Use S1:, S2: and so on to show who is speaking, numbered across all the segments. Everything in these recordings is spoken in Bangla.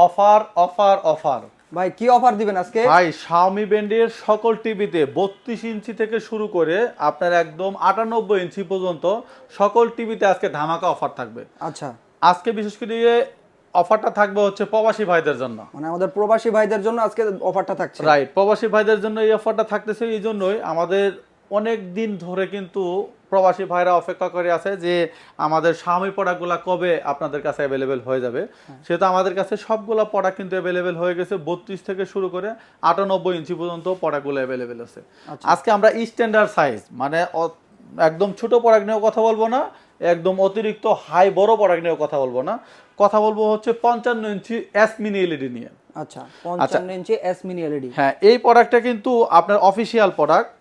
S1: অফার অফার অফার
S2: ভাই কি অফার দিবেন আজকে?
S1: ভাই Xiaomi ব্র্যান্ডের সকল টিভিতে 32 ইঞ্চি থেকে শুরু করে আপনার একদম 98 ইঞ্চি পর্যন্ত সকল টিভিতে আজকে ধামাকা অফার থাকবে।
S2: আচ্ছা,
S1: আজকে বিশেষ করে অফারটা থাকবে হচ্ছে প্রবাসী ভাইদের জন্য।
S2: মানে আমাদের প্রবাসী ভাইদের জন্য আজকে অফারটা থাকছে।
S1: রাইট, প্রবাসী ভাইদের জন্য এই অফারটা থাকতেছে। এই জন্যই আমাদের অনেক দিন ধরে কিন্তু প্রবাসী ভাইরা অপেক্ষা করে আছে যে আমাদের Xiaomi প্রোডাক্টগুলো কবে আপনাদের কাছে অ্যাভেলেবেল হয়ে যাবে। সেটা আমাদের কাছে সবগুলো প্রোডাক্ট কিন্তু অ্যাভেলেবেল হয়ে গেছে। 32 থেকে শুরু করে 98 ইঞ্চি পর্যন্ত প্রোডাক্টগুলো অ্যাভেলেবেল আছে। আজকে আমরা স্ট্যান্ডার্ড সাইজ মানে একদম ছোট প্রোডাক্ট নিয়েও কথা বলবো না, একদম অতিরিক্ত হাই বড় প্রোডাক্ট নিয়েও কথা বলবো না, কথা বলবো হচ্ছে 55 ইঞ্চি এস মিনি এলইডি নিয়ে।
S2: আচ্ছা, 55 ইঞ্চি এস মিনি এলইডি।
S1: হ্যাঁ, এই প্রোডাক্টটা কিন্তু আপনার অফিসিয়াল প্রোডাক্ট।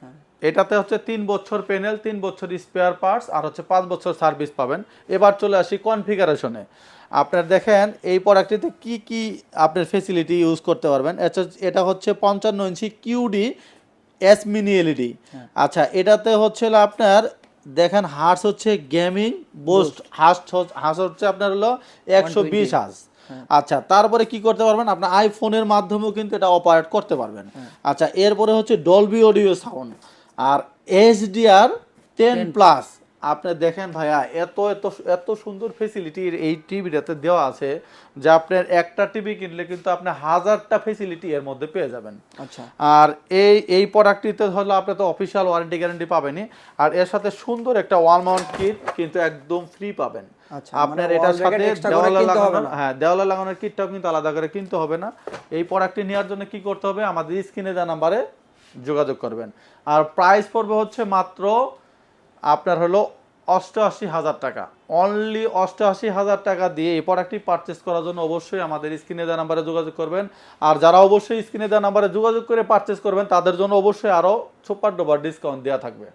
S1: এটাতে হচ্ছে 3 বছর প্যানেল, 3 বছর স্পেয়ার পার্টস আর হচ্ছে 5 বছর সার্ভিস পাবেন। এবার চলে আসি কনফিগারেশনে। আপনার দেখেন এই প্রোডাক্টটিতে কি কি আপনার ফেসিলিটি ইউজ করতে পারবেন। এটা হচ্ছে 55 ইঞ্চি কিউডি এস মিনি এলইডি। আচ্ছা, এটাতে হচ্ছে আপনার দেখেন হার্স হচ্ছে গেমিং বুস্ট, হার্স হচ্ছে আপনার হলো 120 হার্স। আচ্ছা, তারপরে কি করতে পারবেন, আপনার আইফোনের মাধ্যমেও কিন্তু এটা অপারেট করতে পারবেন। আচ্ছা, এরপরে হচ্ছে ডলবি অডিও সাউন্ড আর এইচডিআর 10 প্লাস। আপনি দেখেন ভাইয়া, এত এত এত সুন্দর ফেসিলিটি এই টিভিটাতে দেওয়া আছে যে আপনার একটা টিভি কিনলে কিন্তু আপনি 1000টা ফেসিলিটি এর মধ্যে পেয়ে যাবেন।
S2: আচ্ছা,
S1: আর এই প্রোডাক্টটিতে হলো আপনি তো অফিশিয়াল ওয়ারেন্টি গ্যারান্টি পাবেনই, আর এর সাথে সুন্দর একটা ওয়াল মাউন্ট কিট কিন্তু একদম ফ্রি পাবেন।
S2: আচ্ছা,
S1: আপনার
S2: মানে
S1: এটার
S2: wall
S1: সাথে
S2: bracket extra করে
S1: দেওয়ালে
S2: কিনতে হবে
S1: লাগানোর,
S2: না।
S1: হ্যাঁ, দেওয়ালে লাগানোর কিটটাও কিন্তু আলাদা করে কিনতে হবে না। এই প্রোডাক্টটি নেওয়ার জন্য কি করতে হবে, আমাদের স্ক্রিনে দেওয়া নাম্বারে যোগাযোগ করবেন। আর প্রাইস পড়বে হচ্ছে মাত্র আপনার হলো 88,000 টাকা। অনলি 88,000 টাকা দিয়ে এই প্রোডাক্টটি পারচেস করার জন্য অবশ্যই আমাদের স্ক্রিনে দেওয়া নাম্বারে যোগাযোগ করবেন। আর যারা অবশ্যই স্ক্রিনে দেওয়া নাম্বারে যোগাযোগ করে পারচেস করবেন তাদের জন্য অবশ্যই আরও সুপার ডুপার ডিসকাউন্ট দেওয়া থাকবে।